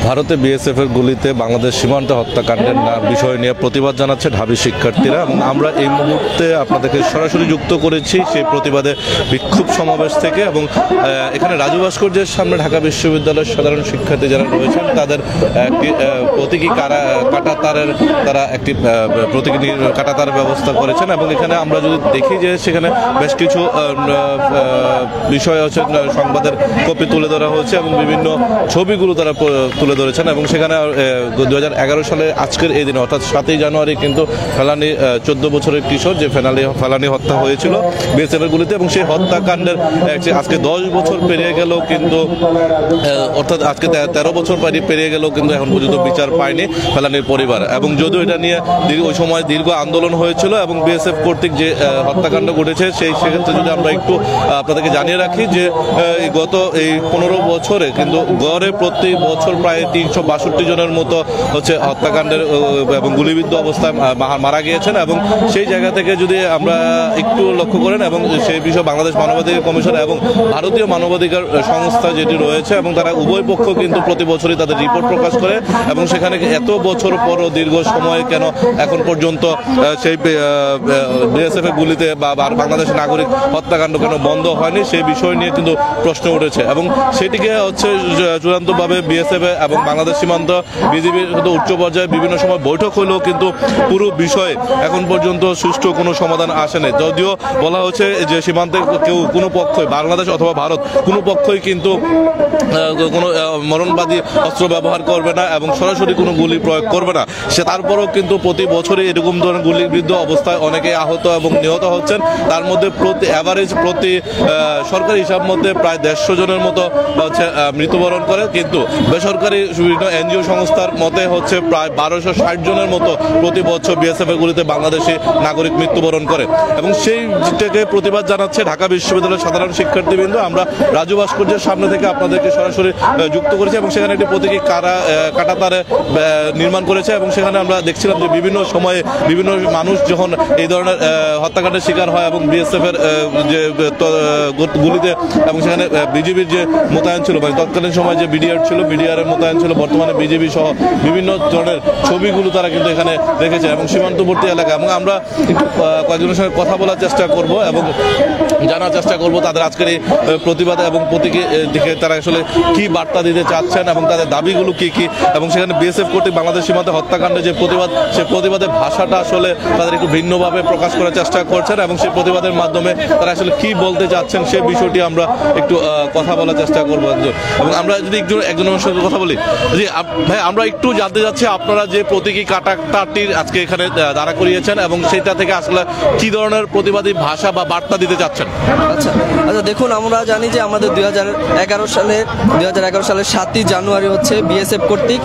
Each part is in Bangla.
ভারতে বিএসএফ এর গুলিতে বাংলাদেশ সীমান্তে হত্যাকাণ্ডের বিষয় নিয়ে প্রতিবাদ জানাচ্ছে ঢাবি শিক্ষার্থীরা এবং আমরা এই মুহূর্তে আপনাদেরকে সরাসরি যুক্ত করেছি সেই প্রতিবাদে বিক্ষোভ সমাবেশ থেকে। এবং এখানে রাজু ভাস্কর্যের সামনে ঢাকা বিশ্ববিদ্যালয়ের সাধারণ শিক্ষার্থী যারা রয়েছেন তাদের একটি প্রতীকী কাঁটাতারের তারা একটি প্রতীকী কাঁটাতার ব্যবস্থা করেছেন এবং এখানে আমরা যদি দেখি যে সেখানে বেশ কিছু বিষয় হচ্ছে সংবাদের কপি তুলে ধরা হয়েছে এবং বিভিন্ন ছবিগুলো তারা তুলে ধরেছেন এবং সেখানে 2011 সালে আজকের এই দিনে অর্থাৎ 7ই জানুয়ারি কিন্তু ফেলানি 14 বছরের কিশোর যে ফেলানি হত্যা হয়েছিল বিএসএফ এর গুলিতে এবং সেই হত্যাকাণ্ডের আজকে 10 বছর পেরিয়ে গেল কিন্তু অর্থাৎ আজকে 13 বছর পেরিয়ে গেল কিন্তু এখন পর্যন্ত বিচার পায়নি ফেলানির পরিবার। এবং যদিও এটা নিয়ে ওই সময় দীর্ঘ আন্দোলন হয়েছিল এবং বিএসএফ কর্তৃক যে হত্যাকাণ্ড ঘটেছে সেক্ষেত্রে যদি আমরা একটু আপনাদেরকে জানিয়ে রাখি যে গত এই 15 বছরে কিন্তু গড়ে প্রতি বছর প্রায় 362 জনের মতো হচ্ছে হত্যাকাণ্ডের এবং গুলিবিদ্ধ অবস্থায় মারা গিয়েছেন। এবং সেই জায়গা থেকে যদি আমরা একটু লক্ষ্য করেন এবং সেই বিষয়ে বাংলাদেশ মানবাধিকার কমিশন এবং ভারতীয় মানবাধিকার সংস্থা যেটি রয়েছে এবং তারা উভয় পক্ষ কিন্তু প্রতি বছরই তাদের রিপোর্ট প্রকাশ করে এবং সেখানে এত বছর পরও দীর্ঘ সময় কেন এখন পর্যন্ত সেই বিএসএফ এর গুলিতে বা বাংলাদেশের নাগরিক হত্যাকাণ্ড কেন বন্ধ হয়নি সেই বিষয় নিয়ে কিন্তু প্রশ্ন উঠেছে। এবং সেটিকে হচ্ছে চূড়ান্তভাবে বিএসএফ এবং বাংলাদেশ সীমান্ত বিজিবির উচ্চ পর্যায়ে বিভিন্ন সময় বৈঠক হলেও কিন্তু পুরো বিষয়ে এখন পর্যন্ত সুষ্ঠু কোনো সমাধান আসেনি। যদিও বলা হচ্ছে যে সীমান্তে কোনো পক্ষই বাংলাদেশ অথবা ভারত কোনো পক্ষই কিন্তু কোনো মরণবাদী অস্ত্র ব্যবহার করবে না এবং সরাসরি কোনো গুলি প্রয়োগ করবে না। সে তারপরও কিন্তু প্রতি বছরই এরকম ধরনের গুলিবিদ্ধ অবস্থায় অনেকে আহত এবং নিহত হচ্ছেন। তার মধ্যে প্রতি সরকারি হিসাব মধ্যে প্রায় 150 জনের মতো হচ্ছে মৃত্যুবরণ করে, কিন্তু বেসরকারি বিভিন্ন এনজিও সংস্থার মতে হচ্ছে প্রায় 1260 জনের মতো প্রতি বছর বিএসএফ এর গুলিতে বাংলাদেশি নাগরিক মৃত্যুবরণ করে। এবং সেই থেকে প্রতিবাদ জানাচ্ছে ঢাকা বিশ্ববিদ্যালয়ের সাধারণ শিক্ষার্থীবৃন্দ। আমরা রাজু ভাস্কর্যের সামনে থেকে আপনাদেরকে সরাসরি যুক্ত করেছি এবং সেখানে একটি প্রতীকী কাঁটাতারে নির্মাণ করেছে এবং সেখানে আমরা দেখছিলাম যে বিভিন্ন সময়ে বিভিন্ন মানুষ যখন এই ধরনের হত্যাকাণ্ডের শিকার হয় এবং বিএসএফ এর যে গুলিতে এবং সেখানে বিজিবির যে মোতায়েন ছিল মানে তৎকালীন সময় যে বিডিআর ছিল বিডিআর এর মোতায়েন ছিল, বর্তমানে বিজিবি সহ বিভিন্ন ধরনের ছবিগুলো তারা কিন্তু এখানে রেখেছে এবং সীমান্তবর্তী এলাকা। এবং আমরা একটু কয়েকজনের সঙ্গে কথা বলার চেষ্টা করব এবং জানার চেষ্টা করব তাদের আজকের এই প্রতিবাদ এবং প্রতীকী দিকে তারা আসলে কি বার্তা দিতে চাচ্ছেন এবং তাদের দাবিগুলো কি কি এবং সেখানে বিএসএফ কর্তৃক বাংলাদেশ সীমান্তে হত্যাকাণ্ডের যে প্রতিবাদ সেই প্রতিবাদের ভাষাটা আসলে তাদের একটু ভিন্নভাবে প্রকাশ করার চেষ্টা করছেন এবং সেই প্রতিবাদের মাধ্যমে তারা আসলে কি বলতে চাচ্ছেন সেই বিষয়টি আমরা একটু কথা বলার চেষ্টা করবো। এবং আমরা যদি একজনের সঙ্গে কথা বলি যে ভাই আমরা একটু জানতে যাচ্ছি আপনারা যে প্রতীকী কাঁটাতারটির আজকে এখানে দাঁড়া করিয়েছেন এবং সেটা থেকে আসলে কি ধরনের প্রতিবাদী ভাষা বা বার্তা দিতে চাচ্ছেন? আচ্ছা দেখুন, আমরা জানি যে আমাদের 2011 সালের 7ই জানুয়ারি হচ্ছে বিএসএফ কর্তৃক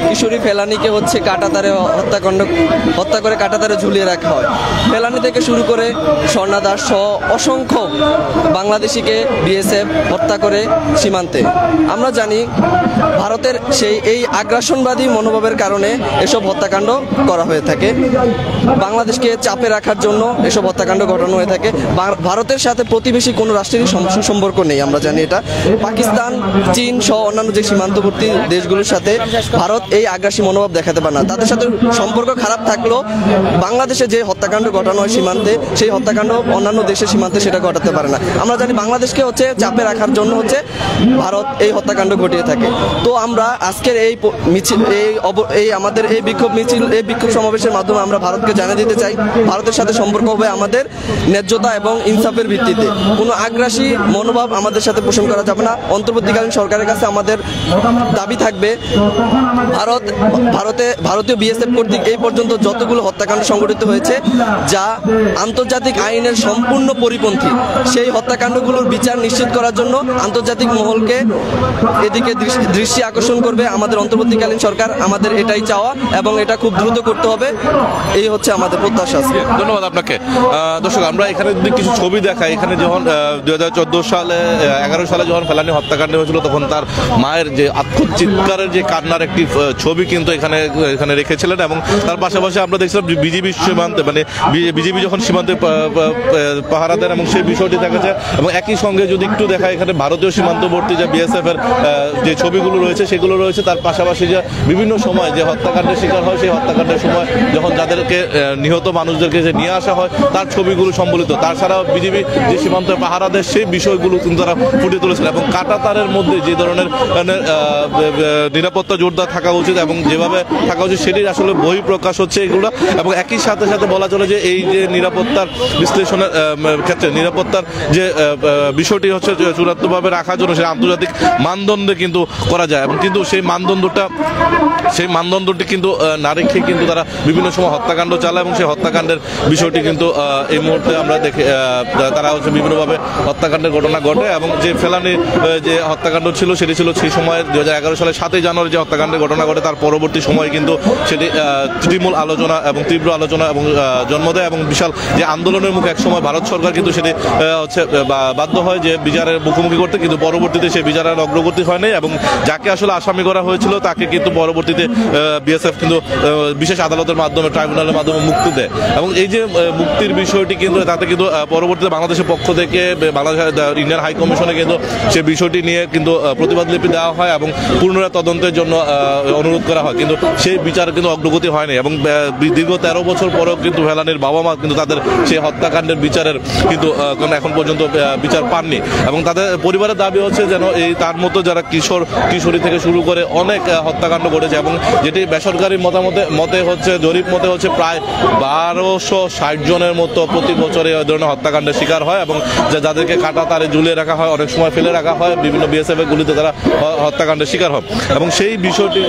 কিশোরী ফেলানিকে হচ্ছে কাঁটাতারে হত্যা করে কাঁটাতারে ঝুলিয়ে রাখা হয়। ফেলানি থেকে শুরু করে স্বর্ণা দাস সহ অসংখ্য বাংলাদেশিকে বিএসএফ হত্যা করে সীমান্তে। আমরা জানি ভারতের এই আগ্রাসনবাদী মনোভাবের কারণে এসব হত্যাকাণ্ড করা হয়ে থাকে। বাংলাদেশকে চাপে রাখার জন্য এসব হত্যাকাণ্ড ঘটানো হয়ে থাকে। ভারতের সাথে প্রতিবেশী কোনো রাষ্ট্রেরই সুসম্পর্ক নেই, আমরা জানি এটা। পাকিস্তান, চীন সহ অন্যান্য যে সীমান্তবর্তী দেশগুলোর সাথে ভারত এই আগ্রাসী মনোভাব দেখাতে পারে না। তাদের সাথে সম্পর্ক খারাপ থাকলেও বাংলাদেশে যে হত্যাকাণ্ড ঘটানো হয় সীমান্তে, সেই হত্যাকাণ্ড অন্যান্য দেশের সীমান্তে সেটা ঘটাতে পারে না। আমরা জানি বাংলাদেশকে হচ্ছে চাপে রাখার জন্য হচ্ছে ভারত এই হত্যাকাণ্ড ঘটিয়ে থাকে। তো আমরা আজকের এই মিছিল আমাদের এই বিক্ষোভ সমাবেশের মাধ্যমে আমরা ভারতকে জানিয়ে দিতে চাই ভারতের সাথে সম্পর্ক হবে আমাদের ন্যায্যতা এবং ইনসাফের ভিত্তিতে। কোনো আগ্রাসী মনোভাব আমাদের সাথে পোষণ করা যাবে না। অন্তর্বর্তীকালীন সরকারের কাছে আমাদের দাবি থাকবে ভারতীয় বিএসএফ কর্তৃক এই পর্যন্ত যতগুলো হত্যাকাণ্ড সংঘটিত হয়েছে যা আন্তর্জাতিক আইনের সম্পূর্ণ পরিপন্থী, সেই হত্যাকাণ্ডগুলোর বিচার নিশ্চিত করার জন্য আন্তর্জাতিক মহলকে এদিকে দৃষ্টি আকর্ষণ করবে আমাদের অন্তর্বর্তীকালীন সরকার। আমাদের এটাই চাওয়া এবং এটা খুব দ্রুত করতে হবে, এই হচ্ছে আমাদের প্রত্যাশা। ধন্যবাদ আপনাকে। দর্শক, আমরা এখানে যদি কিছু ছবি দেখাই, এখানে যখন 2014 সালে 11 সালে যখন ফেলানি হত্যাকাণ্ড হয়েছিল তখন তার মায়ের যে আত্মচিৎকারের যে কান্নার একটি ছবি কিন্তু এখানে রেখেছিলেন এবং তার পাশাপাশি আমরা দেখছিলাম বিজিবি সীমান্তে মানে বিজিবি যখন সীমান্তে পাহারা দেন এবং সেই বিষয়টি দেখা যায়। এবং একই সঙ্গে যদি একটু দেখা এখানে ভারতীয় সীমান্তবর্তী যে বিএসএফ এর যে ছবিগুলো রয়েছে সেগুলো রয়েছে, তার পাশাপাশি যে বিভিন্ন সময় যে হত্যাকাণ্ডের শিকার হয় সেই হত্যাকাণ্ডের সময় যখন যাদেরকে নিহত মানুষদেরকে যে নিয়ে আসা হয় তার ছবিগুলো সম্বলিত, তাছাড়াও বিজিবি যে সীমান্তে পাহারা দেয় সেই বিষয়গুলো কিন্তু তারা ফুটিয়ে তুলেছেন। এবং কাঁটাতারের মধ্যে যে ধরনের নিরাপত্তা জোরদার থাকা উচিত এবং যেভাবে থাকা উচিত সেটির আসলে বহিঃপ্রকাশ হচ্ছে এগুলো। এবং একই সাথে সাথে বলা চলে যে এই যে নিরাপত্তার বিশ্লেষণের ক্ষেত্রে নিরাপত্তার যে বিষয়টি হচ্ছে চূড়ান্তভাবে রাখার জন্য সেই আন্তর্জাতিক মানদণ্ডে কিন্তু করা যায়, এবং কিন্তু সেই মানদণ্ডটি কিন্তু না রেখে কিন্তু তারা বিভিন্ন সময় হত্যাকাণ্ড চালায় এবং সেই হত্যাকাণ্ডের বিষয়টি কিন্তু এই মুহূর্তে আমরা দেখে তারা হচ্ছে বিভিন্নভাবে হত্যাকাণ্ডের ঘটনা ঘটে। এবং যে ফেলানি যে হত্যাকাণ্ড ছিল সেটি ছিল সেই সময় 2011 সালের 7 জানুয়ারি যে হত্যাকাণ্ডের ঘটনা ঘটে তার পরবর্তী সময় কিন্তু সেটি তৃণমূল আলোচনা এবং তীব্র আলোচনা এবং জন্ম দেয় এবং বিশাল যে আন্দোলনের মুখে একসময় ভারত সরকার কিন্তু সেটি হচ্ছে বাধ্য হয় যে বিচারের মুখোমুখি করতে, কিন্তু পরবর্তীতে সেই বিচারের অগ্রগতি হয়নি এবং যাকে আসলে আসামি করা হয়েছিল তাকে কিন্তু পরবর্তীতে বিএসএফ কিন্তু বিশেষ আদালতের মাধ্যমে ট্রাইব্যুনালের মাধ্যমে মুক্তি দেয়। এবং এই যে মুক্তির বিষয়টি কিন্তু তাতে কিন্তু পরবর্তীতে বাংলাদেশের পক্ষ থেকে বাংলাদেশ ইন্ডিয়ান হাই কমিশনে কিন্তু সেই বিষয়টি নিয়ে কিন্তু প্রতিবাদ লিপি দেওয়া হয় এবং পুনরায় তদন্তের জন্য অনুরোধ করা হয়, কিন্তু সেই বিচার কিন্তু অগ্রগতি হয়নি। এবং দীর্ঘ 13 বছর পরেও কিন্তু ফেলানির বাবা মা কিন্তু তাদের সেই হত্যাকাণ্ডের বিচারের কিন্তু এখন পর্যন্ত বিচার পাননি। এবং তাদের পরিবারের দাবি হচ্ছে যেন এই তার মতো যারা কিশোরী থেকে শুরু করে অনেক হত্যাকাণ্ড ঘটেছে এবং যেটি বেসরকারি মতে হচ্ছে জরিপ মতে হচ্ছে প্রায় 1260 জনের মতো প্রতি বছরে এই ধরনের হত্যাকাণ্ডের শিকার হয় এবং যাদেরকে কাটা তারে ঝুলিয়ে রাখা হয়, অনেক সময় ফেলে রাখা হয়, বিভিন্ন বিএসএফ এর গুলিতে তারা হত্যাকাণ্ডের শিকার হয়। এবং সেই বিষয়টি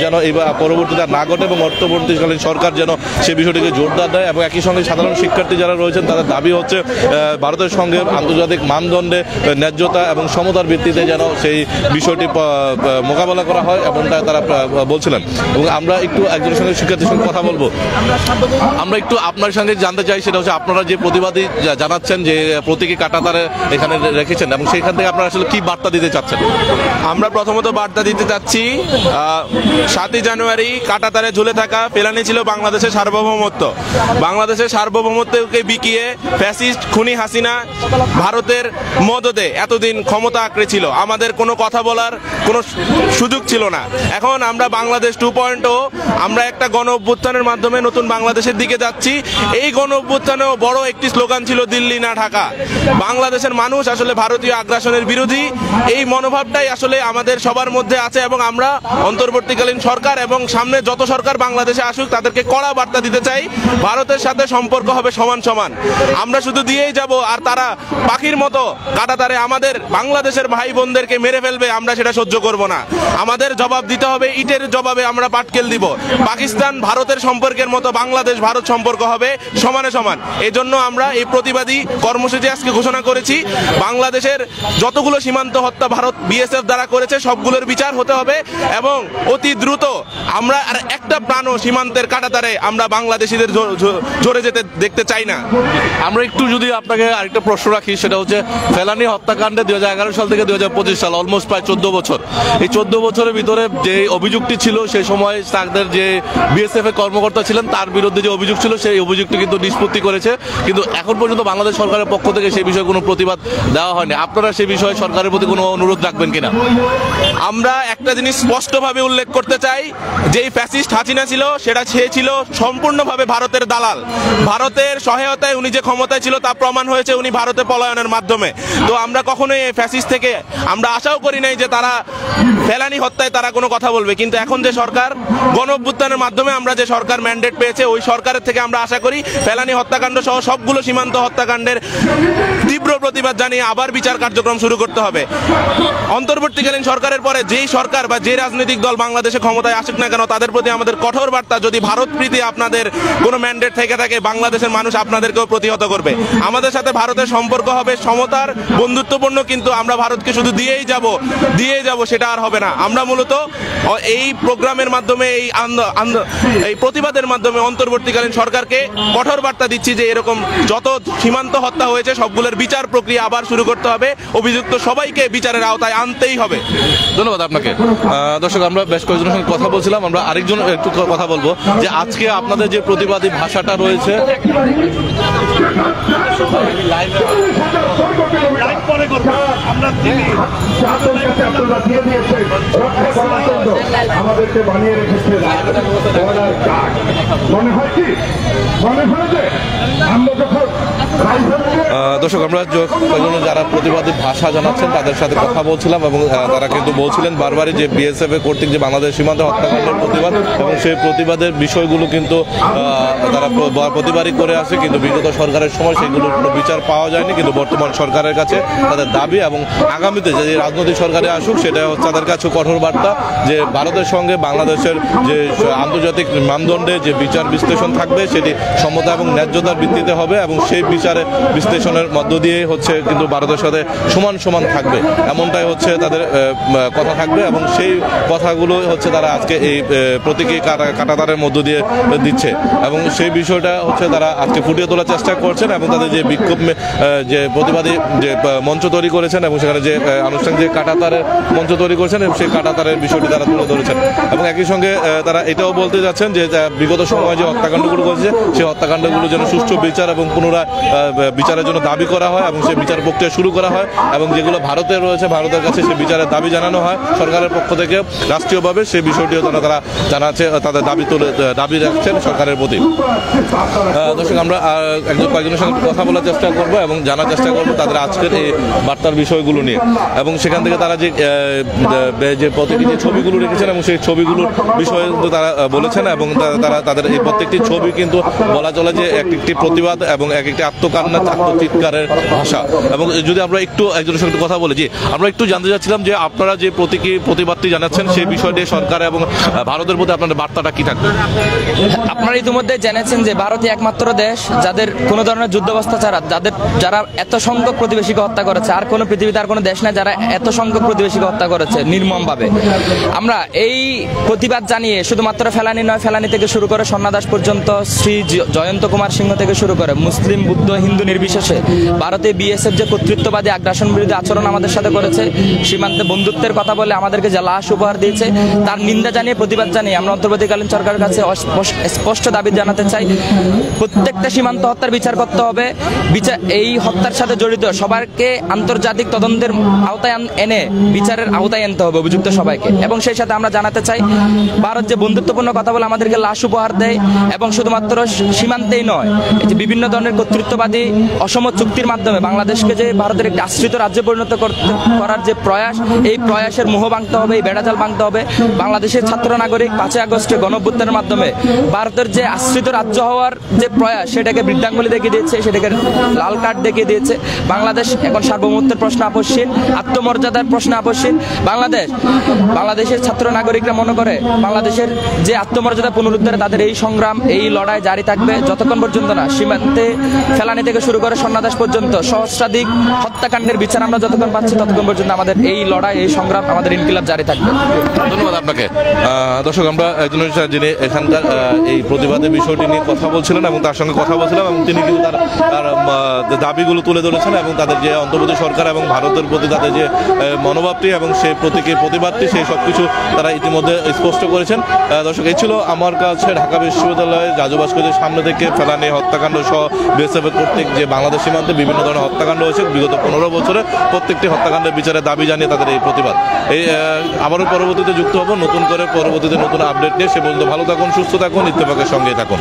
যেন এই পরবর্তীতে না ঘটে এবং অন্তর্বর্তীকালীন সরকার যেন সেই বিষয়টিকে জোরদার দেয়। এবং একই সঙ্গে সাধারণ শিক্ষার্থী যারা রয়েছেন তাদের দাবি হচ্ছে ভারতের সঙ্গে আন্তর্জাতিক মানদণ্ডে ন্যায্যতা এবং সমতার ভিত্তিতে যেন সেই বিষয়টি মোকাবেলা করা হয় এবং তারা বলছিলেন। এবং আমরা একটু একজনের সঙ্গে শিক্ষার্থীর সঙ্গে কথা বলবো, আমরা একটু আপনার সঙ্গে জানতে চাই সেটা হচ্ছে আপনারা যে প্রতিবাদী জানাচ্ছেন যে প্রতীকী কাঁটাতারে এখানে রেখেছেন এবং সেইখান থেকে আপনারা আসলে কি বার্তা দিতে চাচ্ছেন? আমরা প্রথমত বার্তা দিতে চাচ্ছি 7 জানুয়ারি কাঁটাতারে ঝুলে থাকা ফেলানি ছিল বাংলাদেশের সার্বভৌমত্ব। বাংলাদেশের সার্বভৌমত্বকে বিকিয়ে ফ্যাসিস্ট খুনি হাসিনা ভারতের মদদে এতদিন ক্ষমতা আঁকড়ে ছিল, আমাদের কোনো কথা বলার কোনো সুযোগ ছিল না। এখন আমরা বাংলাদেশ 2.0 আমরা একটা গণ অভ্যুত্থানের মাধ্যমে নতুন বাংলাদেশের দিকে যাচ্ছি। এই গণ অভ্যুত্থানেও বড় একটি স্লোগান ছিল দিল্লি না ঢাকা। বাংলাদেশের মানুষ আসলে ভারতীয় আগ্রাসনের বিরোধী, এই মনোভাবটাই আসলে আমাদের সবার মধ্যে আছে এবং আমরা অন্তর্বর্তীকালীন সরকার এবং সামনে যত সরকার বাংলাদেশে আসুক তাদেরকে কড়া বার্তা দিতে চাই, ভারতের সাথে সম্পর্ক হবে সমান সমান। আমরা শুধু দিয়েই যাব আর তারা পাখির মতো কাঁটাতারে আমাদের বাংলাদেশের ভাই বোনদেরকে মেরে ফেলবে, আমরা সেটা সহ্য করব না। আমাদের জবাব দিতে হবে, ইটের জবাবে আমরা পাটকেল দিব। পাকিস্তান ভারতের সম্পর্কের মতো বাংলাদেশ ভারত সম্পর্ক হবে সমানে সমান। এই জন্য আমরা এই প্রতিবাদী কর্মসূচি আজকে ঘোষণা করেছি। বাংলাদেশের যতগুলো সীমান্ত হত্যা ভারত বিএসএফ দ্বারা করেছে সবগুলোর বিচার হতে হবে এবং অতি দ্রুত আমরা আর একটা প্রাণও সীমান্তের কাঁটাতারে আমরা বাংলাদেশিদের ঝরে যেতে দেখতে চাই না। আমরা একটু যদি আপনাকে আরেকটা প্রশ্ন রাখি, সেটা হচ্ছে ফেলানি হত্যাকাণ্ডে 2011 সাল থেকে 2025 সাল অলমোস্ট প্রায় 14 বছর। এই 14 বছরের ভিতরে যে অভিযুক্তি ছিল সেই সময় তাদের যে বিএসএফ এর কর্মকর্তা ছিলেন তার বিরুদ্ধে যে অভিযোগ ছিল সেই অভিযোগটি কিন্তু নিষ্পত্তি করেছে, কিন্তু এখন পর্যন্ত বাংলাদেশ সরকারের পক্ষ থেকে সেই বিষয়ে কোনো প্রতিবাদ দেওয়া হয়নি। আপনারা সেই বিষয়ে সরকারের প্রতি কোনো অনুরোধ রাখবেন কিনা? আমরা একটা জিনিস স্পষ্টভাবে উল্লেখ করতে চাই, যেই ফ্যাসিস্ট হাসিনা ছিল সেটা সে ছিল সম্পূর্ণভাবে ভারতের দালাল। ভারতের সহায়তায় উনি যে ক্ষমতায় ছিল তা প্রমাণ হয়েছে উনি ভারতে পলায়নের মাধ্যমে। তো আমরা কখনোই এই ফ্যাসিস্ট থেকে আমরা আশাও করি নাই যে তারা ফেলানি হত্যায় তারা কোনো কথা বলবে, কিন্তু এখন যে সরকার গণ অভ্যুত্থানের মাধ্যমে আমরা যে সরকার ম্যান্ডেট পেয়েছে ওই সরকারের থেকে আমরা আশা করি ফেলানি হত্যাকাণ্ড সহ সবগুলো সীমান্ত হত্যাকাণ্ডের তীব্র প্রতিবাদ জানিয়ে আবার বিচার কার্যক্রম শুরু করতে হবে। অন্তর্বর্তীকালীন সরকারের পরে যেই সরকার বা যে রাজনৈতিক দল বাংলাদেশে ক্ষমতায় আসুক না কেন তাদের প্রতি আমাদের কঠোর বার্তা, যদি ভারত প্রীতি আপনাদের কোনো ম্যান্ডেট থেকে থাকে বাংলাদেশের মানুষ আপনাদেরকেও প্রতিহত করবে। আমাদের সাথে ভারতের সম্পর্ক হবে সমতার বন্ধুত্বপূর্ণ, কিন্তু আমরা ভারতকে শুধু দিয়েই যাব সেটা আর হবে না। আমরা মূলত এই প্রোগ্রামের মাধ্যমে এই প্রতিবাদের মাধ্যমে অন্তর্বর্তীকালীন সরকারকে কঠোর বার্তা দিচ্ছি যে এরকম যত সীমান্ত হত্যা হয়েছে সবগুলোর বিচার প্রক্রিয়া আবার শুরু করতে হবে, অভিযুক্ত সবাইকে বিচারের আওতায় আনতেই হবে। ধন্যবাদ আপনাকে। দর্শক, আমরা বেশ কয়েকজনের সঙ্গে কথা বলছিলাম, আমরা আরেকজন একটু কথা বলবো যে আজকে আপনাদের যে প্রতিবাদী ভাষাটা রয়েছে আমরা আমাদেরকে বানিয়ে রেখেছে বর্ডার গার্ড। মনে হয় কি, মনে হয় যে আমরা যখন দর্শক আমরা যারা প্রতিবাদী ভাষা জানাচ্ছেন তাদের সাথে কথা বলছিলাম এবং তারা কিন্তু বলছিলেন বারবারই যে বিএসএফ এর কর্তৃক যে বাংলাদেশ সীমান্তে হত্যাকাণ্ডের প্রতিবাদ এবং সেই প্রতিবাদের বিষয়গুলো কিন্তু তারা প্রতিবারই করে আসে, কিন্তু বিগত সরকারের সময় সেগুলোর কোনো বিচার পাওয়া যায়নি। কিন্তু বর্তমান সরকারের কাছে তাদের দাবি এবং আগামীতে যে রাজনৈতিক সরকারে আসুক সেটা হচ্ছে তাদের কাছে কঠোর বার্তা যে ভারতের সঙ্গে বাংলাদেশের যে আন্তর্জাতিক মানদণ্ডে যে বিচার বিশ্লেষণ থাকবে সেটি সমতা এবং ন্যায্যতার ভিত্তিতে হবে এবং সেই বিচারে বিশ্লেষণের মধ্য দিয়ে হচ্ছে কিন্তু ভারতের সাথে সমান সমান থাকবে, এমনটাই হচ্ছে তাদের কথা থাকবে এবং সেই কথাগুলো হচ্ছে তারা আজকে এই প্রতীকী কাঁটাতারের মধ্য দিয়ে দিচ্ছে এবং সেই বিষয়টা হচ্ছে তারা আজকে ফুটিয়ে তোলার চেষ্টা করছেন এবং তাদের যে বিক্ষোভ যে প্রতিবাদী যে মঞ্চ তৈরি করেছেন এবং সেখানে যে আনুষ্ঠানিক যে কাঁটাতারের মঞ্চ তৈরি করেছেন এবং সেই কাঁটাতারের বিষয়টি তারা তুলে ধরেছেন এবং একই সঙ্গে তারা এটাও বলতে যাচ্ছেন যে বিগত সময়ে যে হত্যাকাণ্ডগুলো করেছে সেই হত্যাকাণ্ডগুলো যেন সুষ্ঠু বিচার এবং পুনরায় বিচারের জন্য দাবি করা হয় এবং সেই বিচার প্রক্রিয়া শুরু করা হয় এবং যেগুলো ভারতে রয়েছে ভারতের কাছে সেই বিচারের দাবি জানানো হয় সরকারের পক্ষ থেকে রাষ্ট্রীয়ভাবে, সেই বিষয়টিও তারা জানাচ্ছে, তাদের দাবি রাখছেন সরকারের প্রতি। দর্শক আমরা কয়েকজনের সঙ্গে কথা বলার চেষ্টা করবো এবং জানার চেষ্টা করবো তাদের আজকের এই বার্তার বিষয়গুলো নিয়ে এবং সেখান থেকে তারা যে প্রতিটি যে ছবিগুলো রেখেছেন এবং সেই ছবিগুলোর বিষয়ে কিন্তু তারা বলেছেন এবং তারা তাদের এই প্রত্যেকটি ছবি কিন্তু বলা চলে যে একটি প্রতিবাদ এবং একটি আত্মকান্না আত্মচিৎকারের ভাষা। এবং যদি আমরা একটু একজনের সঙ্গে কথা বলেছি, আমরা একটু জানতে চাচ্ছিলাম যে আপনারা যে প্রতিবাদটি জানাচ্ছেন সেই বিষয়টি সরকার এবং ভারতের মধ্যে আপনাদের বার্তাটা কি থাকবে? আপনারা ইতিমধ্যে জেনেছেন যে ভারতই একমাত্র দেশ যাদের কোনো ধরনের যুদ্ধাবস্থা ছাড়া যারা এত সংখ্যক প্রতিবেশীকে হত্যা করেছে, আর কোনো পৃথিবীতে আর কোনো দেশ নাই যারা এত সংখ্যক প্রতিবেশীকে হত্যা করেছে নির্মমভাবে। আমরা এই প্রতিবাদ জানিয়ে শুধুমাত্র ফেলানি নয়, ফেলানি থেকে শুরু করে সন্ন্যাদাস পর্যন্ত, শ্রী জয়ন্ত কুমার সিংহ থেকে শুরু করে মুসলিম বুদ্ধ হিন্দু নির্বিশেষে ভারতে বিএসএফ যে কর্তৃত্ববাদী আগ্রাসন বিরোধী আচরণ আমাদের সাথে করেছে, সীমান্তে বন্ধুত্বের কথা বলে আমাদেরকে যে লাশ উপহার দিয়েছে, তার নিন্দা জানিয়ে প্রতিবাদ জানিয়ে আমরা অন্তর্বর্তীকালীন সরকারের কাছে স্পষ্ট দাবি জানাতে চাই প্রত্যেকটা সীমান্ত হত্যার বিচার করতে হবে। এই হত্যার সাথে জড়িত সবাইকে আন্তর্জাতিক তদন্তের আওতায় এনে বিচারের আওতায় আনতে হবে অভিযুক্ত সবাইকে। এবং সেই সাথে আমরা জানাতে চাই ভারত যে বন্ধুত্বপূর্ণ কথা বলে আমাদেরকে লাশ উপহার দেয় এবং শুধুমাত্র সীমান্তেই নয়, এই যে বিভিন্ন ধরনের কর্তৃত্ববাদী অসম চুক্তির মাধ্যমে বাংলাদেশকে যে ভারতের একটি আশ্রিত রাজ্যে পরিণত করার যে প্রয়াস, এই প্রয়াসের মোহ ভাঙতে হবে, এই বেড়াজাল ভাঙতে হবে। বাংলাদেশের ছাত্র নাগরিক 5 আগস্টে গণঅভ্যুত্থানের মাধ্যমে ভারতের যে আশ্রিত রাজ্য হওয়ার যে প্রয়াস সেটাকে বৃদ্ধাঙ্গুলি দেখিয়ে দিয়েছে, সেটাকে লাল কার্ড দেখিয়ে দিয়েছে। বাংলাদেশ এখন সার্বভৌমত্বের প্রশ্ন আপসীন, আত্মমর্যাদার প্রশ্ন আপসীন। বাংলাদেশের ছাত্র নাগরিকরা মনে করে বাংলাদেশের যে আত্মমর্যাদা পুনরুদ্ধারে তাদের এই সংগ্রাম, এই লড়াই জারি থাকবে যতক্ষণ পর্যন্ত না সীমান্তে ফেলানি থেকে শুরু করে সন্ন্যাদাস পর্যন্ত সহস্রাধিক হত্যাকাণ্ডের বিচার আমরা যতক্ষণ পাচ্ছি ততক্ষণ পর্যন্ত আমাদের এই লড়াই, এই সংগ্রাম, আমাদের ইনকিলাব জারি থাকবে। ধন্যবাদ আপনাকে। দর্শক আমরা একজনের যিনি এখানকার এই প্রতিবাদের বিষয়টি নিয়ে কথা বলছিলেন এবং তার সঙ্গে কথা বলছিলাম এবং তিনি কিন্তু তার দাবিগুলো তুলে ধরেছেন এবং তাদের যে অন্তর্বর্তী সরকার এবং ভারতের প্রতি তাদের যে মনোভাবটি এবং সেই প্রতিবাদটি সেই সব কিছু তারা ইতিমধ্যে স্পষ্ট করেছেন। দর্শক এই ছিল আমার কাছে ঢাকা বিশ্ববিদ্যালয়ের জাজু ভাস্কর্যের সামনে থেকে ফেলানি হত্যাকাণ্ড সহ বিএসএফ কর্তৃক যে বাংলাদেশ সীমান্তে বিভিন্ন ধরনের হত্যাকাণ্ড হয়েছে বিগত 15 বছরে, প্রত্যেকটি হত্যাকাণ্ডের বিচারে দাবি জানিয়ে তাদের এই প্রতিবাদ। এই আবারও পরবর্তীতে যুক্ত হব নতুন করে, পরবর্তীতে নতুন আপডেট নিয়ে। সে পর্যন্ত ভালো থাকুন, সুস্থ থাকুন, ইত্তেফাকের সঙ্গেই থাকুন।